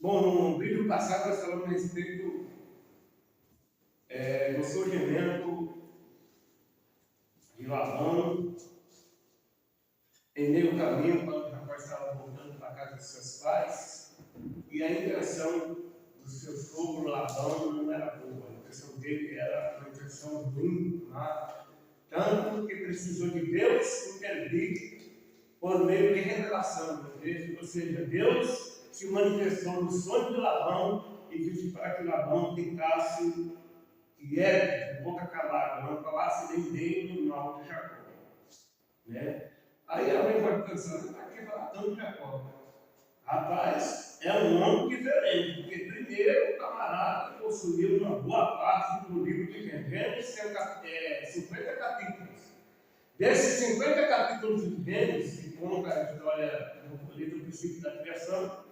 Bom, no vídeo passado nós falamos a respeito do surgimento de Labão em meio caminho, quando o rapaz estava voltando para a casa dos seus pais, e a intenção do seu sogro Labão não era boa, a intenção dele era uma intenção ruim, má, tanto que precisou de Deus intervir por meio de revelação, ou seja, Deus se manifestou no sonho de Labão e disse para que Labão ficasse quieto, de boca calada, não falasse nem bem do mal de Jacó. Né? Aí alguém pode pensar, para que falar tanto de Jacó? Rapaz, é um nome diferente, porque primeiro o camarada possuía uma boa parte do livro de Gênesis, que 50 capítulos. Desses 50 capítulos de Gênesis, que conta a história do princípio da criação,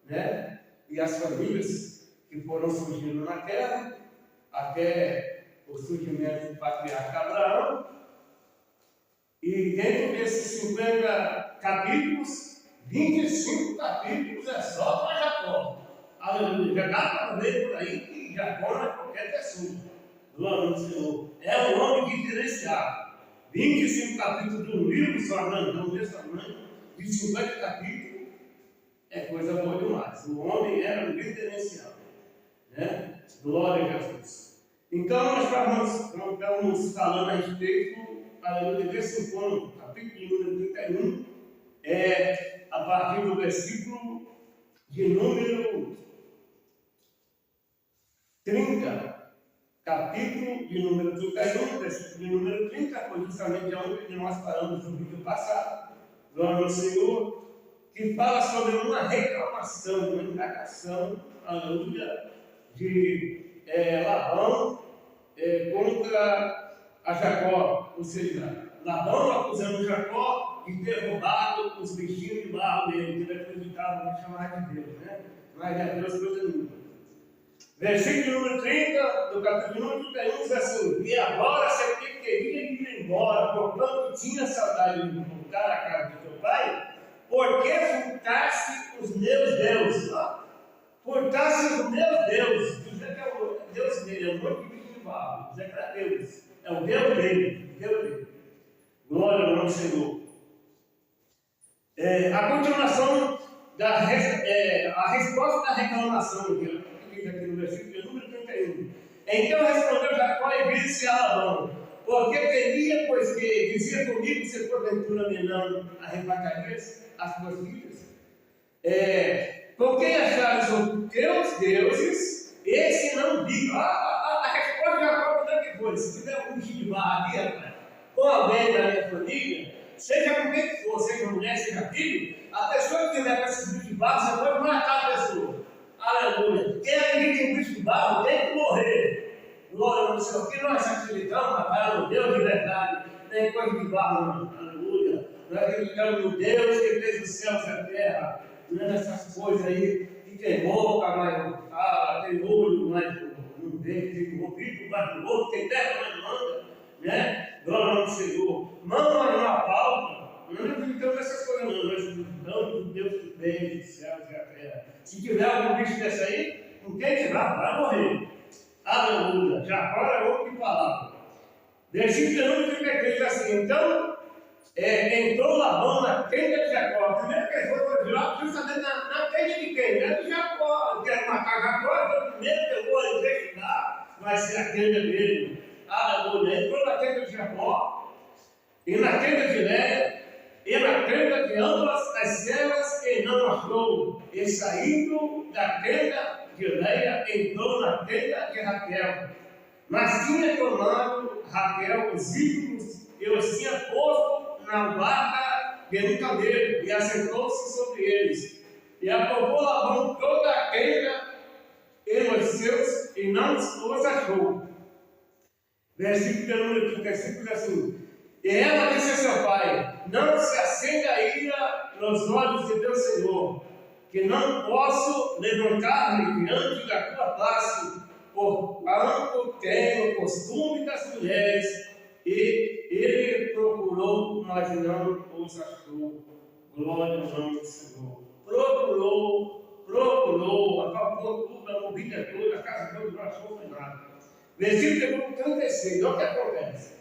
né? E as famílias que foram surgindo na terra, até o surgimento do patriarca Abraão, e dentro desses 50 capítulos, 25 capítulos é só para Jacó. Aleluia. Já dá para ver por aí que Jacó não é qualquer pessoa. Glória ao Senhor. É um nome diferenciado. 25 capítulos de um livro só, não desse tamanho, de 50 capítulos, é coisa boa demais. O homem era um diferencial. Né? Glória a Jesus. Então, nós estamos falando a respeito, aleluia, desse encontro, capítulo número 31, a partir do versículo de número 30. Capítulo de número 31, versículo de número 30, foi justamente onde nós paramos no vídeo passado, glória ao Senhor, que fala sobre uma reclamação, uma indagação, aleluia, de Labão contra a Jacó, ou seja, Labão acusando Jacó de ter roubado os bichinhos de barro dele, que ele acreditava em chamar de Deus, né? Mas é Deus coisa nenhuma. Versículo número 30 do capítulo número 31 diz assim: e agora, se eu queria ir embora, porquanto tinha saudade de voltar à casa de teu pai, por que furtaste os meus deuses? Furtaste os meus deuses. Dizer que é o Deus dele, é o nome de bicho de barro. Dizer que é Deus. É o Deus dele. Deus dele. Glória ao nome do Senhor. A continuação a resposta da reclamação que diz aqui no versículo número 31. Então respondeu Jacó e disse a Labão: porque temia, pois que dizia comigo, se porventura me não arrebatarias as tuas filhas? Por que achares os teus deuses, esse não vi? A resposta de Jacó é que foi: se tiver um de barra aqui, rapaz, com alguém da minha família, seja com quem for, seja mulher, seja filho, a pessoa que tiver com esses bichos de barro, você pode matar a pessoa. Aleluia. Quem acredita em bicho de barro tem que morrer. Glória ao Senhor. Que nós acreditamos, rapaz, no Deus de verdade, nem coisa de barro, não. Aleluia. Nós acreditamos no Deus que fez os céus e a terra, não é nessas coisas aí, que tem boca, mas não fala, tem olho, mas não vê, tem ouvido, mas não ouve, tem terra, mas não anda, né? Glória ao Senhor. Mão, mas não apalpa. Nós não acreditamos nessas coisas, não. Nós acreditamos no Deus que fez os céus e a terra. Se tiver algum bicho desse aí, não tem que tirar, vai morrer. Aleluia. Jacó é outro que falava. Versículo número 33 diz assim: então, entrou Labão na tenda de Jacó. Primeiro que ele foi justamente na tenda de quem? Não é de Jacó. Quer matar Jacó, então primeiro que eu vou investigar vai ser a tenda dele. Aleluia. Entrou na tenda de Jacó, e na tenda de Léia, e na tenda de ambas as servas, e não achou. E saindo da tenda de Léia, entrou na tenda de Raquel. Mas tinha tomado Raquel os ídolos e os tinha posto na barca de um camelo, e assentou-se sobre eles. E aprovou Labão toda a tenda e os seus, e não os achou. Versículo número 35 diz assim: e ela disse a seu pai: não se acenda a ira nos olhos de teu Senhor, que não posso levantar-me diante da tua face, porquanto tenho o costume das mulheres. E ele procurou, mas não os achou. Glória ao nome do Senhor. Procurou, vida toda, a casa toda, não achou nada. Versículo 36, olha o que acontece.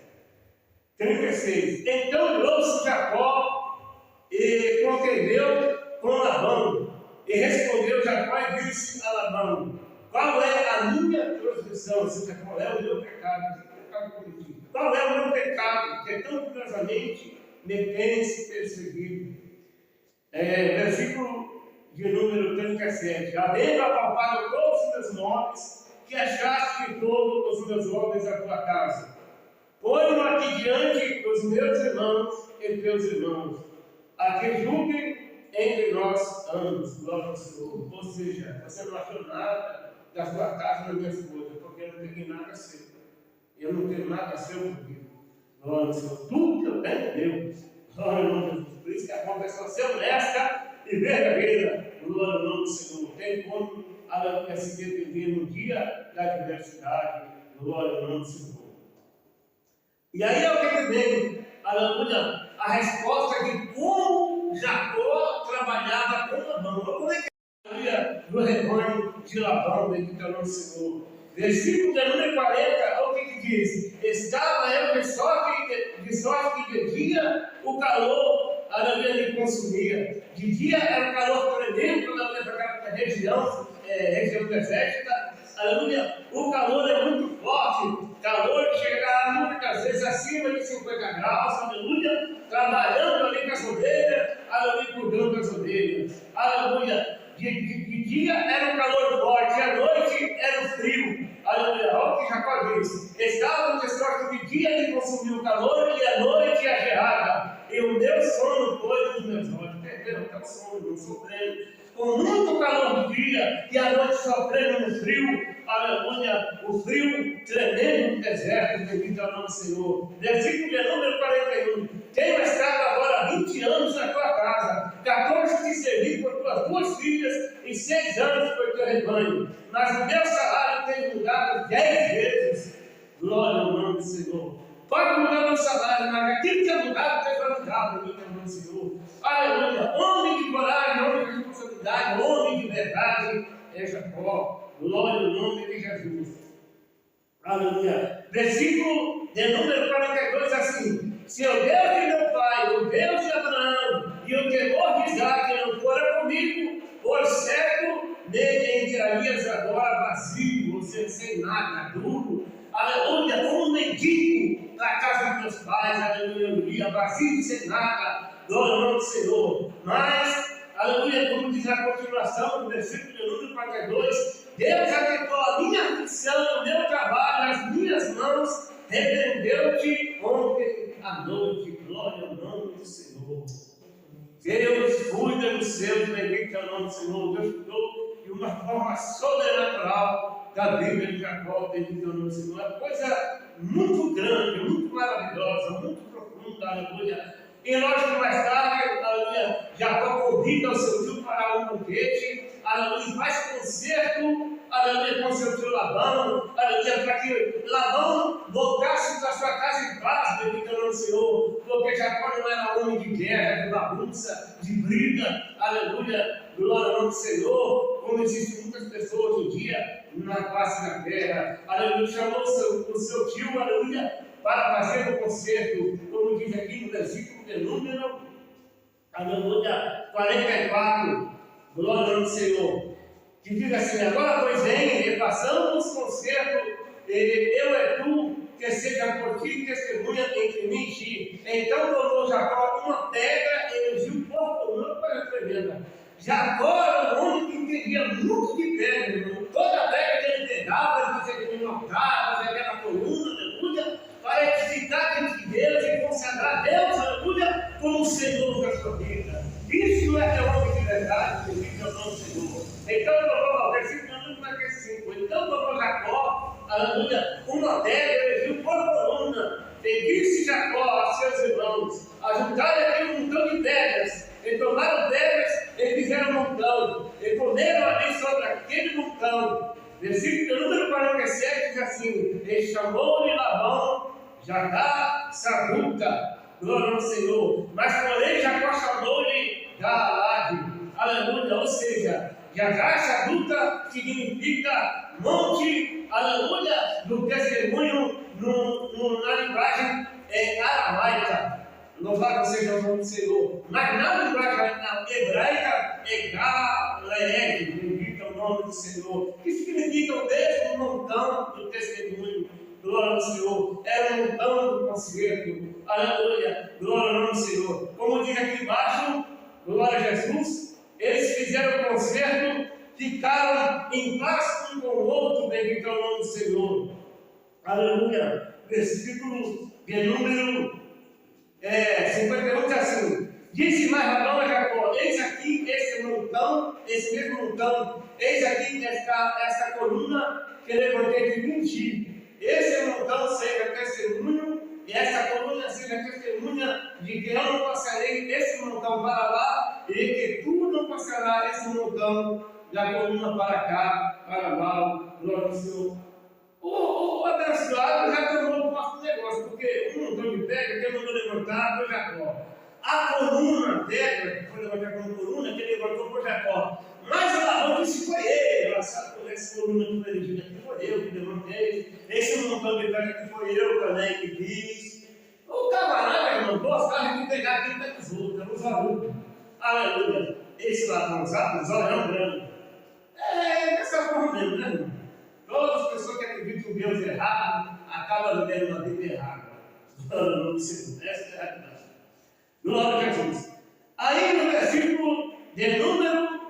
36. Então trouxe Jacó e contendeu com Labão. E respondeu Jacó e disse a Labão: qual é a minha transgressão? Ou seja, qual é o meu pecado? Qual é o meu pecado que tão curiosamente me tens perseguido? Versículo de número 37. Havendo apalpado todos os meus móveis, que achaste de todos os meus móveis da tua casa. Põe-no aqui diante dos meus irmãos e teus irmãos, a que julguem entre nós ambos, glória ao Senhor. Ou seja, você não achou nada da sua casa da minha esposa, porque eu não peguei nada seu. Eu não tenho nada seu comigo. Glória ao Senhor. Tudo que eu tenho é meu. Glória ao nome de Jesus. Por isso que a confissão ser honesta e verdadeira. Glória ao nome do Senhor. Tem como ela se defender no dia da adversidade. Glória ao nome do Senhor. E aí é o que vem, aleluia, a resposta de como Jacó trabalhava com Labão. Como é que é a aleluia do rebanho de Labão, bendito é o nome do Senhor. Versículo de número 40, olha o que diz: estava eu de sorte que de dia o calor, aleluia, me consumia. De dia era um calor tremendo, aleluia, para aquela região desértica. Aleluia, o calor é muito forte, calor que chega muitas vezes acima de 50 graus, aleluia, trabalhando ali com as ovelhas, aleluia, cuidando das ovelhas, aleluia. De dia era um calor forte, à noite era um frio, aleluia. Olha o que Jacó diz: estava de sorte que de dia me consumiu o calor e à noite a geada, e o meu sono foi dos meus olhos. Perderam até o sono, não sofrendo. Com muito calor do dia e a noite sofrendo no frio, aleluia, o frio tremendo do deserto, bendito é o nome do Senhor. Versículo de número 41. Tenho estado agora 20 anos na tua casa, 14 te servi por tuas duas filhas e 6 anos por teu rebanho, mas o meu salário tem mudado 10 vezes. Glória ao nome do Senhor. Pode mudar o salário, mas aquilo que é mudado, Deus vai mudar, bendito é o nome do Senhor. Aleluia. Homem de coragem, homem de responsabilidade, homem de verdade é Jacó. Glória ao nome de Jesus. Aleluia. Versículo de número 42, assim: se o Deus de meu pai, o Deus de Abraão e o temor de Isaac não fora comigo, por certo me enviarias agora vazio, ou seja, sem nada, duro, aleluia, como um mendigo na casa dos meus pais, aleluia, vazio, sem nada. Glória ao nome do Senhor. Mas, aleluia, como diz a continuação do versículo de número 42, Deus atentou a minha aflição, o meu trabalho, as minhas mãos, repreendeu-te ontem à noite. Glória ao nome do Senhor. Deus cuida dos seus, bendito é o nome do Senhor. Deus cuidou de uma forma sobrenatural da vida de Jacó, bendito é o nome do Senhor. É uma coisa muito grande, muito maravilhosa, muito profunda, aleluia. E lógico que mais tarde, aleluia, Jacó convida o seu tio para um banquete, aleluia, faz concerto, aleluia, com seu tio Labão, aleluia, para que Labão voltasse para sua casa em paz, bendito é o nome do Senhor, porque Jacó não era homem de guerra, de bagunça, de briga, aleluia, glória ao nome do Senhor, como existem muitas pessoas hoje em dia na face da terra, aleluia, chamou o seu tio, aleluia, para fazer o concerto, como diz aqui no versículo de número, aleluia, 44, glória ao nome do Senhor, que diz assim: agora pois vem, repassamos o concerto, eu é tu, que seja por ti testemunha entre mim e ti. Então tomou Jacó uma pedra e ungiu o corpo, uma coisa tremenda. Jacó era um homem que entendia muito de pedra, irmão. Toda pedra que ele pegava, ele fazia aquele altar, fazia aquela coluna, aleluia, para edificar diante de Deus e consagrar Deus, aleluia, como o Senhor da sua vida. Isso é ter homem de verdade, bendito é o nome do Senhor. Então, o versículo número 45. Então tomou Jacó, aleluia, uma pedra e ungiu por coluna, e disse Jacó a seus irmãos: ajuntaram aqui um montão de pedras, e tomaram pedras e fizeram um montão, e comeram ali sobre aquele montão. Versículo número 47 diz assim: e chamou-lhe Labão Jacá Sabuta, glória ao Senhor. Mas porém Jacó chamou-lhe Gaalade, aleluia, ou seja, Jagaxa significa monte, aleluia, do testemunho na linguagem aramaica. Louvado seja o nome do Senhor. Mas na linguagem hebraica é Galeed, bendito é o nome do Senhor, que significa o mesmo montão do testemunho. Glória ao Senhor. Era um montão do concerto. Aleluia. Glória ao nome do Senhor. Como diz aqui embaixo, glória a Jesus, eles fizeram o concerto, ficaram em paz um com o outro, bendito é o nome do Senhor. Aleluia. Versículo de número 51 diz assim: disse mais Labão a Jacó: eis aqui esse montão, esse mesmo montão, eis aqui esta coluna que levantei de mentir. Esse montão seja testemunho, e essa coluna seja testemunha de que eu não passarei esse montão para lá, e que tu não passarás esse montão da coluna para cá, para lá. Glória ao Senhor. O abençoado já tomou parte do negócio, porque um montão de pedra que ele mandou levantar foi Jacó. A coluna, pedra, que foi levantada como coluna, que ele levantou foi Jacó. Mas o Labão disse: foi ele. Sabe por essa coluna que foi erigida aqui? Foi eu que levantei. Esse montão de pedra que foi eu também que fiz. O camarada, irmão, gostava de pegar aquilo que dos outros, nos alunos. Aleluia. Esse Labão, sabe? Os olhão grande. Dessa forma mesmo, né, irmão? Todas as pessoas que acreditam em Deus errado acabam vivendo uma vida errada. Glória ao Senhor. Essa é a realidade. Glória a Jesus. Aí no versículo de número,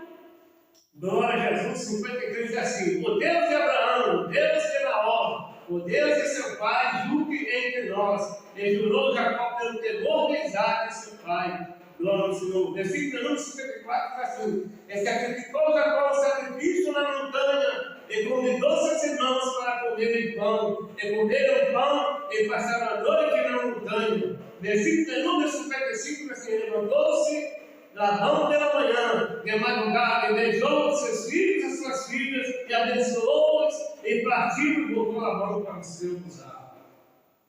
glória a Jesus, 53 diz assim: o Deus de Abraão, o Deus de Naor, o Deus de seu pai, julgue entre nós. E jurou Jacó pelo temor de Isaac, seu pai. Glória ao Senhor. Versículo número 54 diz assim: e sacrificou Jacó o sacrifício na montanha, e convidou seus irmãos para comerem pão, e comeram pão, e passaram a noite na montanha. Versículo número 55 diz assim: levantou-se Labão pela manhã, de madrugada, e beijou os seus filhos e as suas filhas, e abençoou-os, e partiu e botou a mão para o seu usar.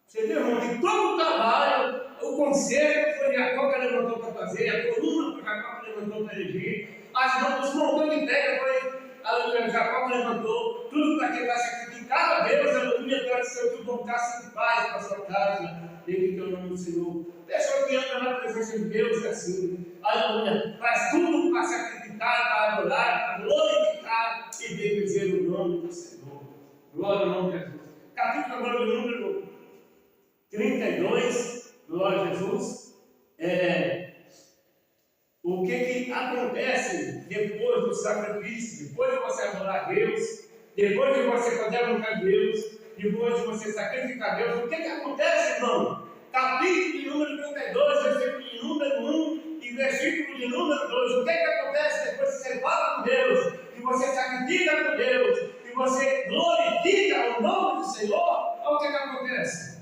Você viu, irmão, que todo o trabalho, o conselho foi Jacó que levantou para fazer, a coluna foi Jacó que levantou para erigir, os montões de pedra foi Jacó que levantou, tudo para que vai sacrificar a Deus, aleluia, para que seu filho voltasse em paz para a sua casa, bendito é o nome do Senhor. Pessoa que anda na presença de Deus é assim, aleluia, faz tudo para sacrificar, para adorar, para glorificar e bendizer o nome do Senhor. Glória ao nome de Jesus. Capítulo agora do número 32, glória a Jesus. O que acontece depois do sacrifício, depois de você adorar a Deus, depois de você fazer a vontade de Deus, depois de você sacrificar a Deus, o que acontece, irmão? Capítulo de número 32, versículo de número 1 e versículo de número 2. O que acontece depois que você fala com Deus, que você sacrifica com Deus, que você glorifica o nome do Senhor? Olha o que acontece.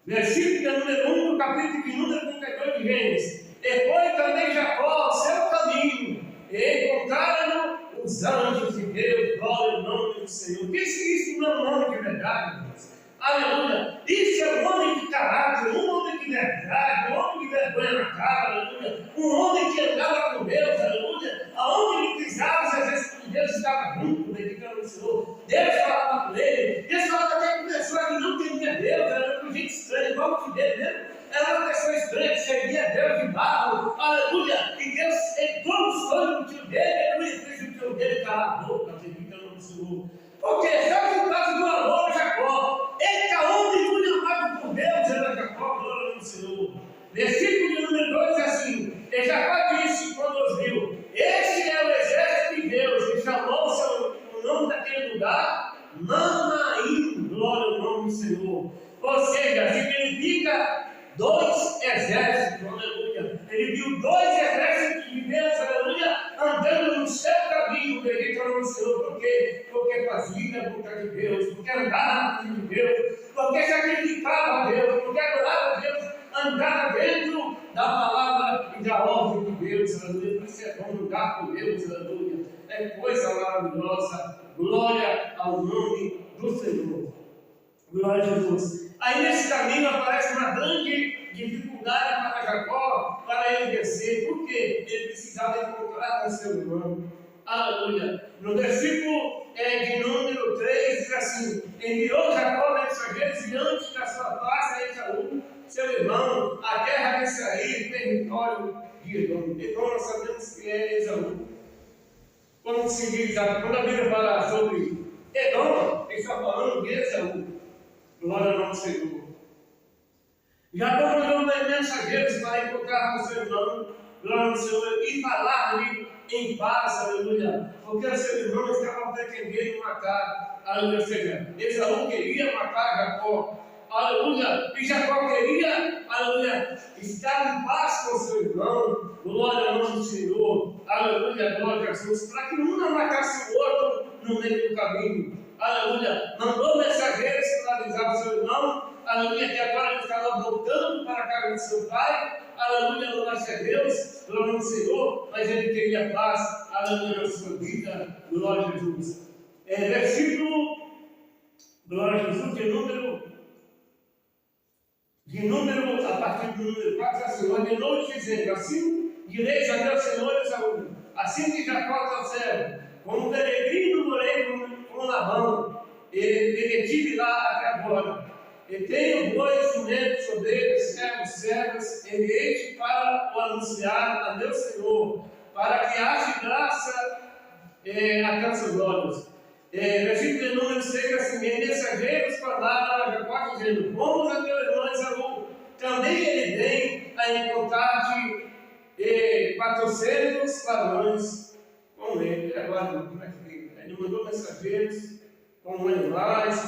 Versículo de número 1 do capítulo de número 32 de Gênesis. Depois também Jacó o seu caminho, e encontraram os anjos de Deus, glória ao nome do Senhor. O que isso não é um nome de verdade, Deus? Aleluia! Isso é um homem de caráter, um homem de verdade, um homem de vergonha na cara, aleluia! Um homem que andava com Deus, aleluia! Aonde ele pisava, os exércitos de Deus estavam junto, dedicando ao Senhor. Deus falava com ele, Deus falava até com pessoa que não temia Deus, era uma gente estranha, igual o dele mesmo. Era uma pessoa estranha que servia Deus de barro, aleluia! E Deus entrou no sonho do tio dele, aleluia! E fez o tio dele calar a boca, dedicando ao Senhor. Porque sabe o caso do amor de Jacó? Ele está homem muito amado por Deus, era Jacó, glória ao Senhor. Versículo de número 2 diz assim: e Jacó disse quando os viu: este é o exército de Deus, e chamou o nome daquele lugar Manaim, glória ao nome do Senhor. Ou seja, significa dois exércitos, aleluia. Ele viu dois exércitos de Deus, aleluia, andando no seu caminho, bendito é o nome do Senhor. Por quê? Porque fazia a vontade de Deus, porque andava na vontade de Deus, porque sacrificava a Deus, porque adorava a Deus, andava dentro da palavra e da ordem de Deus, aleluia. Por isso é bom andar com Deus, aleluia. É coisa maravilhosa. Glória ao nome do Senhor. Glória a Jesus. Aí nesse caminho aparece uma grande dificuldade para Jacó, para ele vencer, porque ele precisava encontrar com o seu irmão. Aleluia. No versículo de número 3 diz assim: enviou Jacó mensageiros diante da sua face a Esaú, seu irmão, a terra de Seir, território de Edom. Edom nós sabemos que é Esaú. Quando se diz, quando a Bíblia fala sobre Edom, ele está falando de Esaú. Glória ao nome do Senhor. Jacó mandou mensageiros para encontrar com seu irmão, glória ao Senhor, e falar-lhe em paz, aleluia, porque o seu irmão estava pretendendo matar, aleluia, ou seja, Esaú queria matar Jacó, aleluia, e Jacó queria, aleluia, estar em paz com seu irmão, glória ao nome do Senhor, aleluia, glória a Jesus, para que um não matasse o outro no meio do caminho, aleluia, mandou mensageiros para avisar o seu irmão, aleluia, que agora ele estava voltando para a casa de seu pai, aleluia, glória a Deus, glória ao Senhor, mas ele queria paz, aleluia, na sua vida, glória a Jesus. Versículo, glória a Jesus, de número, a partir do número 4, assim, ordenou dizendo, assim direis a Deus, Senhor Esaú, assim que Jacó trouxeram, como peregrino morei com Labão, e tive lá até agora. E tenho bois, jumentos, ovelhas, servos, enviei-te para o anunciar a meu Senhor, para que ache graça até os seus olhos. Versículo de número 6, assim, e mensageiros falaram a Jacó, dizendo, vamos a teu irmão Esaú, também ele vem a encontrar-te 400 varões com ele. Agora, como é que fica? Ele mandou mensageiros com animais,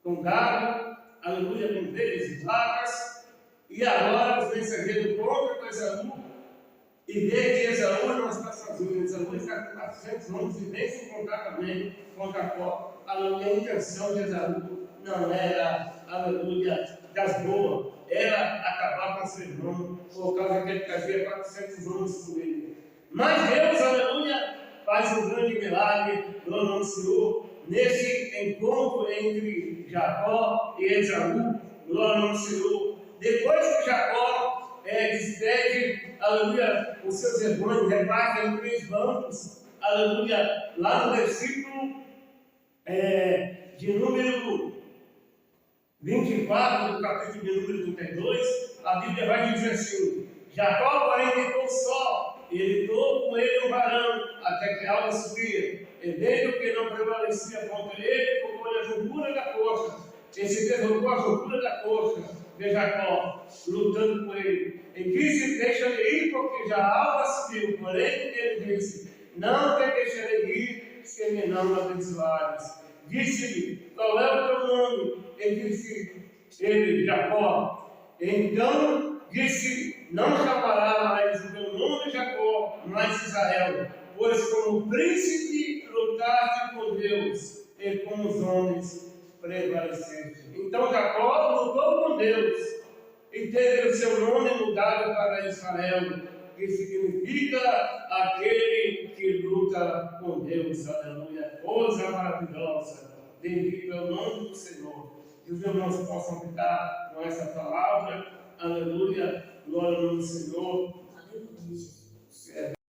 com gado, aleluia, com ovelhas e vacas, e agora os mensageiros contra com Esaú, e vê que Esaú não está sozinho, Esaú está com 400 homens e vem se encontrar também com Jacó. Aleluia, a intenção de Esaú não era, aleluia, das boas, era acabar com seu irmão, por causa que ele trazia 400 homens com ele. Mas Deus, aleluia, faz um grande milagre, glória ao Senhor, nesse encontro entre Jacó e Esaú, glória ao Senhor. Depois que Jacó despede, aleluia, os seus irmãos, reparte em 3 bancos, aleluia, lá no versículo de número 24, do capítulo de número 32, a Bíblia vai dizer assim: Jacó, porém, ficou só, e ele tomou com ele um varão, até que a alma subia. E vendo que não prevalecia contra ele, tocou-lhe a juntura da coxa. E se derrubou a juntura da coxa de Jacó, lutando com ele. E disse: deixa-me ir, porque já a alma subiu. Porém, ele disse: não te deixarei ir, se me não abençoares. Disse-lhe: qual é o teu nome? E disse ele: Jacó. Então disse: não chamará mais o teu nome Jacó, mas Israel, pois como príncipe lutaste com Deus e com os homens prevaleceste. Então Jacó lutou com Deus e teve o seu nome mudado para Israel, que significa aquele que luta com Deus. Aleluia, coisa maravilhosa. Bendito é o nome do Senhor. Que os irmãos possam ficar com essa palavra. Aleluia, glória ao nome do Senhor. Aleluia.